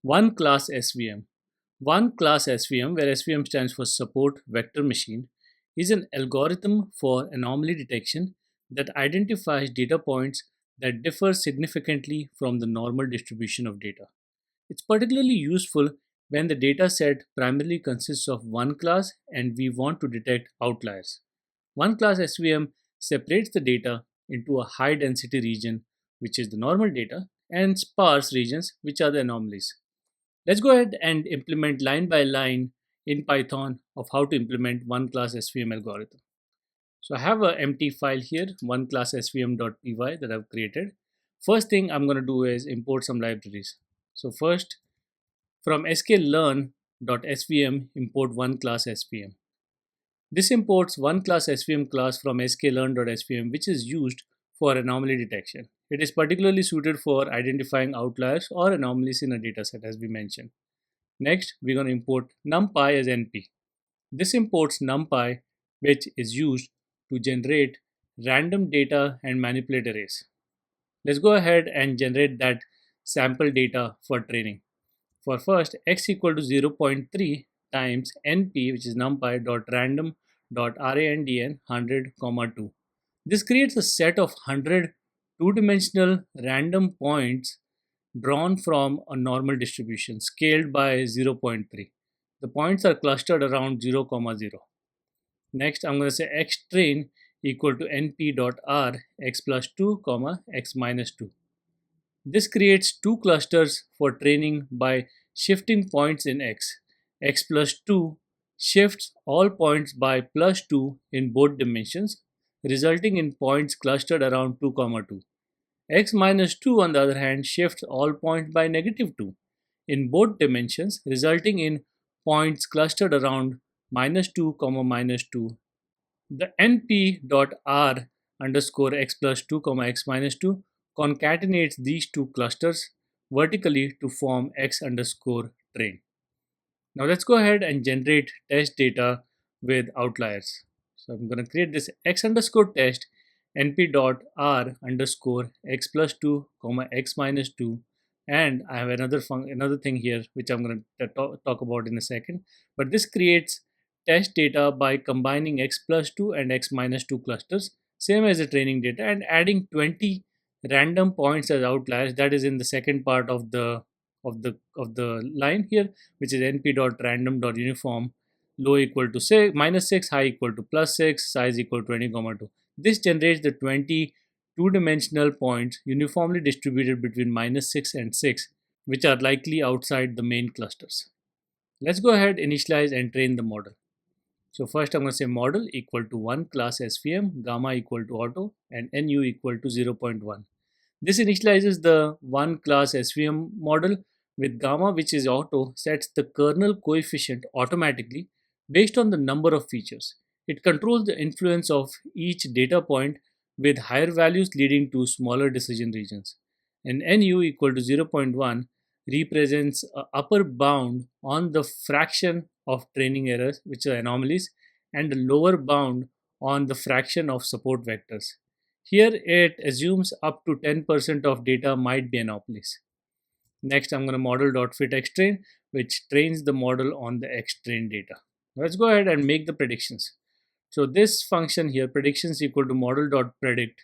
One-Class SVM. One-Class SVM, where SVM stands for Support Vector Machine, is an algorithm for anomaly detection that identifies data points that differ significantly from the normal distribution of data. It's particularly useful when the data set primarily consists of one class and we want to detect outliers. One-Class SVM separates the data into a high density region, which is the normal data, and sparse regions, which are the anomalies. Let's go ahead and implement line by line in Python of how to implement one-class SVM algorithm. So I have an empty file here, one-class svm.py that I've created. First thing I'm going to do is import some libraries. So first, from sklearn.svm, import one-class svm. This imports one-class svm class from sklearn.svm, which is used for anomaly detection. It is particularly suited for identifying outliers or anomalies in a dataset, as we mentioned. Next, we're going to import numpy as np. This imports numpy, which is used to generate random data and manipulate arrays. Let's go ahead and generate that sample data for training. For first, x equal to 0.3 times np, which is numpy dot random dot randn 100, 2. This creates a set of 100 two-dimensional random points drawn from a normal distribution scaled by 0.3. The points are clustered around 0, 0. Next, I'm going to say x train equal to np dot r x plus 2, x minus 2. This creates two clusters for training by shifting points in x. X plus 2 shifts all points by plus 2 in both dimensions, resulting in points clustered around 2, 2. X minus 2, on the other hand, shifts all points by negative 2 in both dimensions, resulting in points clustered around minus 2, minus 2. The np.r underscore x plus 2, x minus 2 concatenates these two clusters vertically to form x underscore train. Now let's go ahead and generate test data with outliers. So I'm going to create this x underscore test np.r underscore x plus 2, x minus 2, and I have another thing here which I'm going to talk about in a second. But this creates test data by combining x plus 2 and x minus 2 clusters, same as the training data, and adding 20 random points as outliers. That is in the second part of the line here, which is np.random.uniform low equal to 6, minus 6, high equal to plus 6, size equal to 20, 2. This generates the 20 two-dimensional points uniformly distributed between minus 6 and 6, which are likely outside the main clusters. Let's go ahead, initialize and train the model. So first I'm going to say model equal to one-class SVM, gamma equal to auto, and nu equal to 0.1. This initializes the one-class SVM model with gamma, which is auto, sets the kernel coefficient automatically based on the number of features. It controls the influence of each data point with higher values leading to smaller decision regions. And nu equal to 0.1 represents an upper bound on the fraction of training errors, which are anomalies, and a lower bound on the fraction of support vectors. Here it assumes up to 10% of data might be anomalies. Next, I'm going to model.fit xtrain, which trains the model on the xtrain data. Let's go ahead and make the predictions. So this function here, predictions equal to model.predict,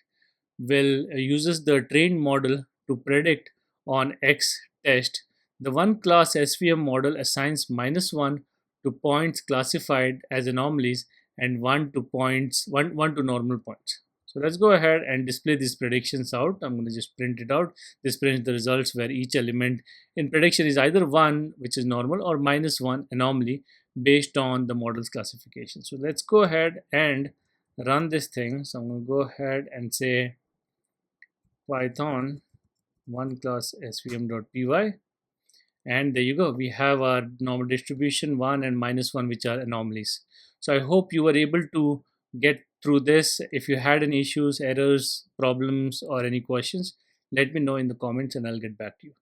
will uses the trained model to predict on x test. The one-class SVM model assigns -1 to points classified as anomalies and 1 to normal points. So let's go ahead and display these predictions out. I'm going to just print it out. This prints the results where each element in prediction is either 1, which is normal, or -1 anomaly based on the model's classification. So let's go ahead and run this thing. So I'm going to go ahead and say Python one-class svm.py, and there you go. We have our normal distribution 1 and -1, which are anomalies. So I hope you were able to get through this. If you had any issues, errors, problems, or any questions, let me know in the comments and I'll get back to you.